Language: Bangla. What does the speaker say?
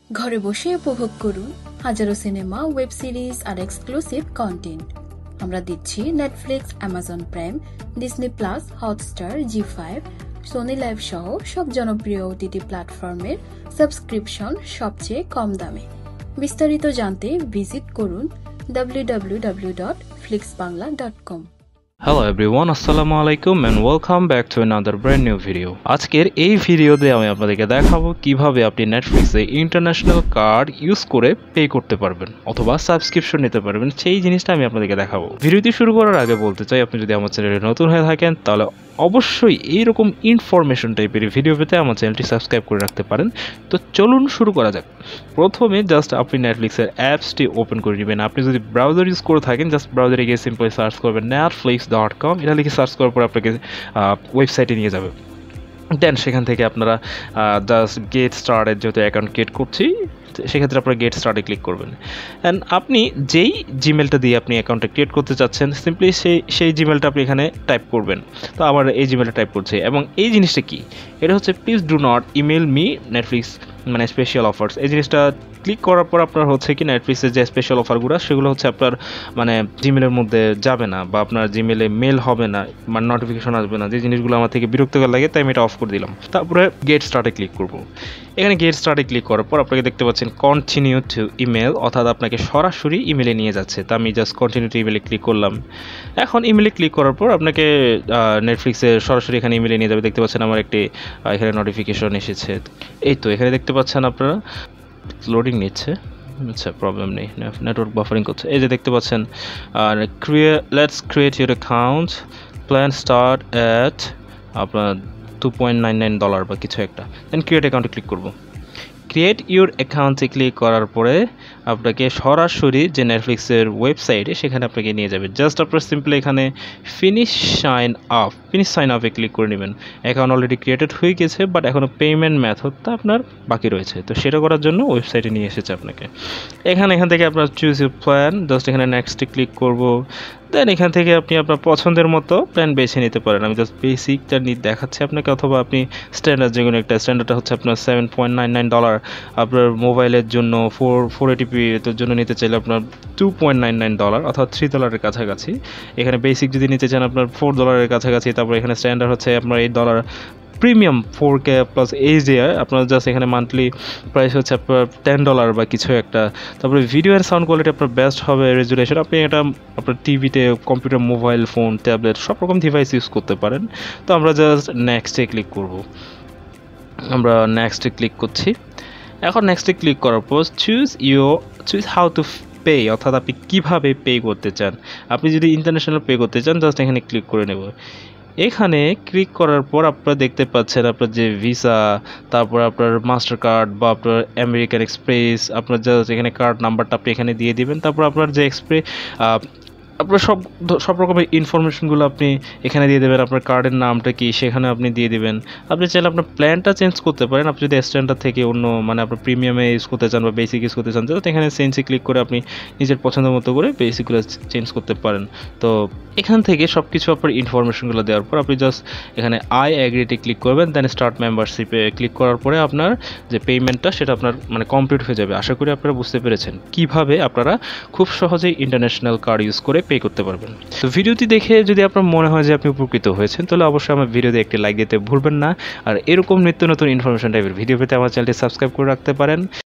ঘরে বসে উপভোগ করুন হাজারো সিনেমা, ওয়েব সিরিজ আর এক্সক্লুসিভ কন্টেন্ট। আমরা দিচ্ছি Netflix, Amazon Prime, Disney Plus, Hotstar, জি5, সোনি লাইভ সহ সব জনপ্রিয় ওটিটি প্ল্যাটফর্মের সাবস্ক্রিপশন সবচেয়ে কম দামে। বিস্তারিত জানতে ভিজিট করুন www.flixbangla.com। Hello everyone, assalamu alaikum and welcome back to another brand new video. আজকের এই ভিডিওতে আমি আপনাদেরকে দেখাবো কিভাবে আপনি নেটফ্লিক্সে ইন্টারন্যাশনাল কার্ড ইউজ করে পে করতে পারবেন অথবা সাবস্ক্রিপশন নিতে পারবেন, সেই জিনিসটা আমি আপনাদেরকে দেখাবো। ভিডিওটি শুরু করার আগে বলতে চাই, আপনি যদি আমার চ্যানেলে নতুন হয়ে থাকেন তাহলে অবশ্যই এইরকম ইনফরমেশন টাইপের ভিডিও পেতে আমার চ্যানেলটি সাবস্ক্রাইব করে রাখতে পারেন। তো চলুন শুরু করা যাক। প্রথমে জাস্ট আপনি নেটফ্লিক্সের অ্যাপসটি ওপেন করে নেবেন। আপনি যদি ব্রাউজার ইউজ করে থাকেন, জাস্ট ব্রাউজারে গিয়ে সিম্পলি সার্চ করবেন netflix.com। এটা লিখে সার্চ করার পর আপনাকে ওয়েবসাইটে নিয়ে যাবে। দেন সেখান থেকে আপনারা জাস্ট গেট স্টার্টের যেহেতু অ্যাকাউন্ট ক্রিয়েট করছি, সেক্ষেত্রে আপনারা গেট স্টার্টে ক্লিক করবেন। অ্যান্ড আপনি যেই জিমেলটা দিয়ে আপনি অ্যাকাউন্টটা ক্রিয়েট করতে চাচ্ছেন, সিম্পলি সেই জিমেলটা আপনি এখানে টাইপ করবেন। তো আমার এই জিমেলটা টাইপ করছে, এবং এই জিনিসটা কি, এটা হচ্ছে please do not email me Netflix মানে স্পেশাল অফার্স। এই জিনিসটা ক্লিক করার পর আপনার হচ্ছে কি নেটফ্লিক্সের যে স্পেশাল অফারগুলো সেগুলো হচ্ছে আপনার মানে জিমেলের মধ্যে যাবে না, বা আপনার জিমেলে মেল হবে না, মানে নোটিফিকেশন আসবে না। যে জিনিসগুলো আমার থেকে বিরক্তকর লাগে তাই আমি এটা অফ করে দিলাম। তারপরে গেট স্টার্টে ক্লিক করব। এখানে গেট স্টার্টে ক্লিক করার পর আপনাকে দেখতে পাচ্ছেন কন্টিনিউ টু ইমেল, অর্থাৎ আপনাকে সরাসরি ইমেলে নিয়ে যাচ্ছে। তো আমি জাস্ট কন্টিনিউ টু ইমেলে ক্লিক করলাম। এখন ইমেলে ক্লিক করার পর আপনাকে নেটফ্লিক্সে সরাসরি এখানে ইমেলে নিয়ে যাবে। দেখতে পাচ্ছেন আমার একটি এখানে নোটিফিকেশন এসেছে। এই তো এখানে দেখতে পাচ্ছেন আপনারা লোডিং নিচ্ছে, আচ্ছা প্রবলেম নেই, নেটওয়ার্ক বাফারিং করছে। এই যে দেখতে পাচ্ছেন let's create your account, plan start at আপনার $2.99 বা কিছু একটা। দেন ক্রিয়েট অ্যাকাউন্টে ক্লিক করব। ক্রিয়েট ইউর অ্যাকাউন্টে ক্লিক করার পরে আপনাকে সরাসরি যে নেটফ্লিক্সের ওয়েবসাইটে সেখানে আপনাকে নিয়ে যাবে। জাস্ট আপনার সিম্পলি এখানে ফিনিশ সাইন আপে ক্লিক করে নেবেন। অ্যাকাউন্ট অলরেডি ক্রিয়েটেড হয়ে গেছে, বাট এখনও পেমেন্ট মেথডটা আপনার বাকি রয়েছে। তো সেটা করার জন্য ওয়েবসাইটে নিয়ে এসেছে আপনাকে। এখান থেকে আপনার চুজ ইউর প্ল্যান, জাস্ট এখানে নেক্সটে ক্লিক করব। দেন এখান থেকে আপনি আপনার পছন্দের মতো প্ল্যান বেছে নিতে পারেন। আমি জাস্ট বেসিকটা দেখাচ্ছি আপনাকে, অথবা আপনি স্ট্যান্ডার্ড যে কোনো একটা। স্ট্যান্ডার্ডটা হচ্ছে আপনার $7.99। আপনার মোবাইলের জন্য 480p এর জন্য নিতে চাইলে আপনার $2.99 অর্থাৎ $3 কাছাকাছি। এখানে বেসিক যদি নিতে চান আপনার $4 কাছাকাছি। তারপর এখানে স্ট্যান্ডার্ড হচ্ছে আপনার $8। প্রিমিয়াম 4K প্লাস HDR আপনার জাস্ট এখানে মান্থলি প্রাইস হচ্ছে আপনার $10 বা কিছু একটা। তারপরে ভিডিও অ্যান্ড সাউন্ড কোয়ালিটি আপনার বেস্ট হবে, রেজুলেশন। আপনি এটা আপনার টিভিতে, কম্পিউটার, মোবাইল ফোন, ট্যাবলেট সব রকম ডিভাইস ইউজ করতে পারেন। তো আমরা জাস্ট নেক্সটে ক্লিক করব। আমরা নেক্সটে ক্লিক করছি। এখন নেক্সটে ক্লিক করার পর চুজ হাউ টু পে, অর্থাৎ আপনি কীভাবে পে করতে চান। আপনি যদি ইন্টারন্যাশনাল পে করতে চান, জাস্ট এখানে ক্লিক করে নেব। এখানে ক্লিক করার পর আপনারা দেখতে পাচ্ছেন আপনার যে ভিসা, তারপর আপনার মাস্টার কার্ড বা আপনার আমেরিকান এক্সপ্রেস, আপনার জাস্ট এখানে কার্ড নাম্বারটা আপনি এখানে দিয়ে দিবেন। তারপর আপনার যে আপনার সব রকমের ইনফরমেশনগুলো আপনি এখানে দিয়ে দেবেন। আপনার কার্ডের নামটা কি সেখানে আপনি দিয়ে দিবেন। আপনি চাইলে আপনার প্ল্যানটা চেঞ্জ করতে পারেন। আপনি যদি স্ট্যান্ডার্ড থেকে অন্য মানে আপনার প্রিমিয়ামে ইউজ করতে চান বা বেসিক ইউজ করতে চান, তো এখানে চেঞ্জে ক্লিক করে আপনি নিজের পছন্দ মতো করে বেসিকগুলো চেঞ্জ করতে পারেন। তো এখান থেকে সব কিছু আপনার ইনফরমেশনগুলো দেওয়ার পর আপনি জাস্ট এখানে আই অ্যাগ্রিতে ক্লিক করবেন। দেন স্টার্ট মেম্বারশিপে ক্লিক করার পরে আপনার যে পেমেন্টটা সেটা আপনার মানে কমপ্লিট হয়ে যাবে। আশা করি আপনারা বুঝতে পেরেছেন কীভাবে আপনারা খুব সহজেই ইন্টারন্যাশনাল কার্ড ইউজ করে পে করতে পারবেন। তো ভিডিওটি দেখে যদি আপনার মনে হয় যে আপনি উপকৃত হয়েছেন, তাহলে অবশ্যই আমার ভিডিওতে একটি লাইক দিতে ভুলবেন না। আর এরকম নিত্য নতুন ইনফরমেশন টাইপের ভিডিও পেতে আমার চ্যানেলটি সাবস্ক্রাইব করে রাখতে পারেন।